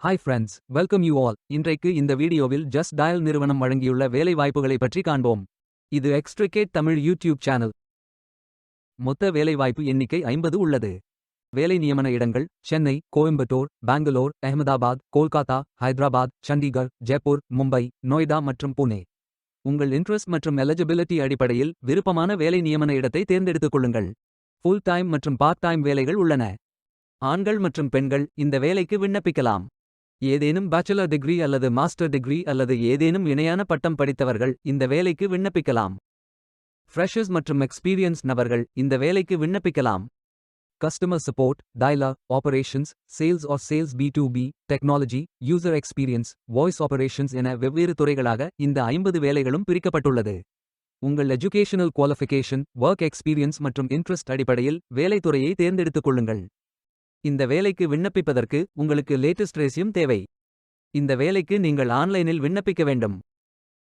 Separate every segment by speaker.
Speaker 1: Hi friends, welcome you all. இன்றைக்கு இந்த வீடியோவில் ஜஸ்ட் டயல் நிறுவனம் வழங்கியுள்ள வேலை வாய்ப்புகளை பற்றி காண்போம். இது எக்ஸ்ட்ரிகேட் தமிழ் யூடியூப் சேனல். மொத்த வேலைவாய்ப்பு எண்ணிக்கை 50 உள்ளது. வேலை நியமன இடங்கள் சென்னை, கோயம்புத்தூர், பெங்களூர், அஹமதாபாத், கோல்காத்தா, ஹைதராபாத், சண்டிகர், ஜெய்ப்பூர், மும்பை, நொய்டா மற்றும் புனே. உங்கள் இன்ட்ரெஸ்ட் மற்றும் எலிஜிபிலிட்டி அடிப்படையில் விருப்பமான வேலை நியமன இடத்தை தேர்ந்தெடுத்துக் கொள்ளுங்கள். ஃபுல் டைம் மற்றும் பார்ட் டைம் வேலைகள் உள்ளன. ஆண்கள் மற்றும் பெண்கள் இந்த வேலைக்கு விண்ணப்பிக்கலாம். ஏதேனும் பேச்சுலர் டிகிரி அல்லது மாஸ்டர் டிகிரி அல்லது ஏதேனும் இணையான பட்டம் படித்தவர்கள் இந்த வேலைக்கு விண்ணப்பிக்கலாம். ஃப்ரெஷர்ஸ் மற்றும் எக்ஸ்பீரியன்ஸ் நபர்கள் இந்த வேலைக்கு விண்ணப்பிக்கலாம். Customer support, dialer, operations, sales or sales B2B, technology, user experience, voice operations என வெவ்வேறு துறைகளாக இந்த 50 வேலைகளும் பிரிக்கப்பட்டுள்ளது. உங்கள் எஜுகேஷனல் குவாலிஃபிகேஷன், ஒர்க் எக்ஸ்பீரியன்ஸ் மற்றும் இன்ட்ரெஸ்ட் அடிப்படையில் வேலைத்துறையை தேர்ந்தெடுத்துக் கொள்ளுங்கள். இந்த வேலைக்கு விண்ணப்பிப்பதற்கு உங்களுக்கு லேட்டஸ்ட் ரெஸ்யூம் தேவை. இந்த வேலைக்கு நீங்கள் ஆன்லைனில் விண்ணப்பிக்க வேண்டும்.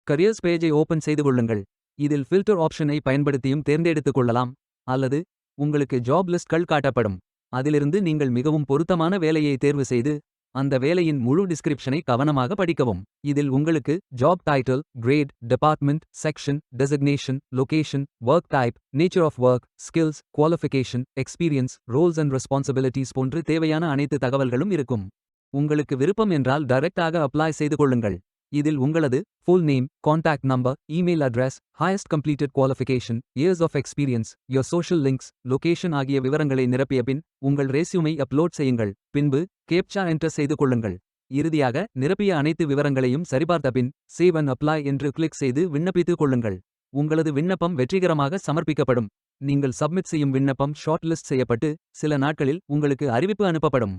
Speaker 1: கரியர்ஸ் பேஜை ஓபன் செய்து கொள்ளுங்கள். இதில் ஃபில்டர் ஆப்ஷனை பயன்படுத்தியும் தேர்ந்தெடுத்துக் கொள்ளலாம். அல்லது உங்களுக்கு ஜாப் லிஸ்ட்கள் காட்டப்படும். அதிலிருந்து நீங்கள் மிகவும் பொருத்தமான வேலையை தேர்வு செய்து அந்த வேலையின் முழு டிஸ்கிரிப்ஷனை கவனமாக படிக்கவும். இதில் உங்களுக்கு job title, grade, department, section, designation, location, work type, nature of work, skills, qualification, experience, roles and responsibilities போன்று தேவையான அனைத்து தகவல்களும் இருக்கும். உங்களுக்கு விருப்பம் என்றால் டைரக்டாக அப்ளை செய்து கொள்ளுங்கள். இதில் உங்களது full name, contact number, email address, highest completed qualification, years of experience, your social links, location ஆகிய விவரங்களை நிரப்பிய பின் உங்கள் ரெஸ்யூமை அப்லோட் செய்யுங்கள். பின்பு கேப்சா என்டர் செய்து கொள்ளுங்கள். இறுதியாக நிரப்பிய அனைத்து விவரங்களையும் சரிபார்த்த பின் சேவ் அண்ட் அப்ளை என்று கிளிக் செய்து விண்ணப்பித்துக் கொள்ளுங்கள். உங்களது விண்ணப்பம் வெற்றிகரமாக சமர்ப்பிக்கப்படும். நீங்கள் சப்மிட் செய்யும் விண்ணப்பம் ஷார்ட் லிஸ்ட் செய்யப்பட்டு சில நாட்களில் உங்களுக்கு அறிவிப்பு அனுப்பப்படும்.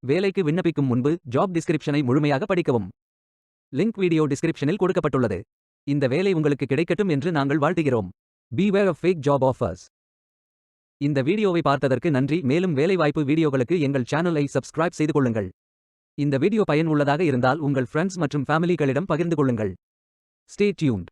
Speaker 1: வேலைக்கு விண்ணப்பிக்கும் முன்பு ஜாப் டிஸ்கிரிப்ஷனை முழுமையாக படிக்கவும். லிங்க் வீடியோ டிஸ்கிரிப்ஷனில் கொடுக்கப்பட்டுள்ளது. இந்த வேலை உங்களுக்கு கிடைக்கட்டும் என்று நாங்கள் வாழ்த்துகிறோம். Beware of fake job offers. இந்த வீடியோவை பார்த்ததற்கு நன்றி. மேலும் வேலைவாய்ப்பு வீடியோகளுக்கு எங்கள் சேனலை சப்ஸ்கிரைப் செய்து கொள்ளுங்கள். இந்த வீடியோ பயனுள்ளதாக இருந்தால் உங்கள் ஃப்ரெண்ட்ஸ் மற்றும் ஃபேமிலிகளிடம் பகிர்ந்து கொள்ளுங்கள். Stay tuned.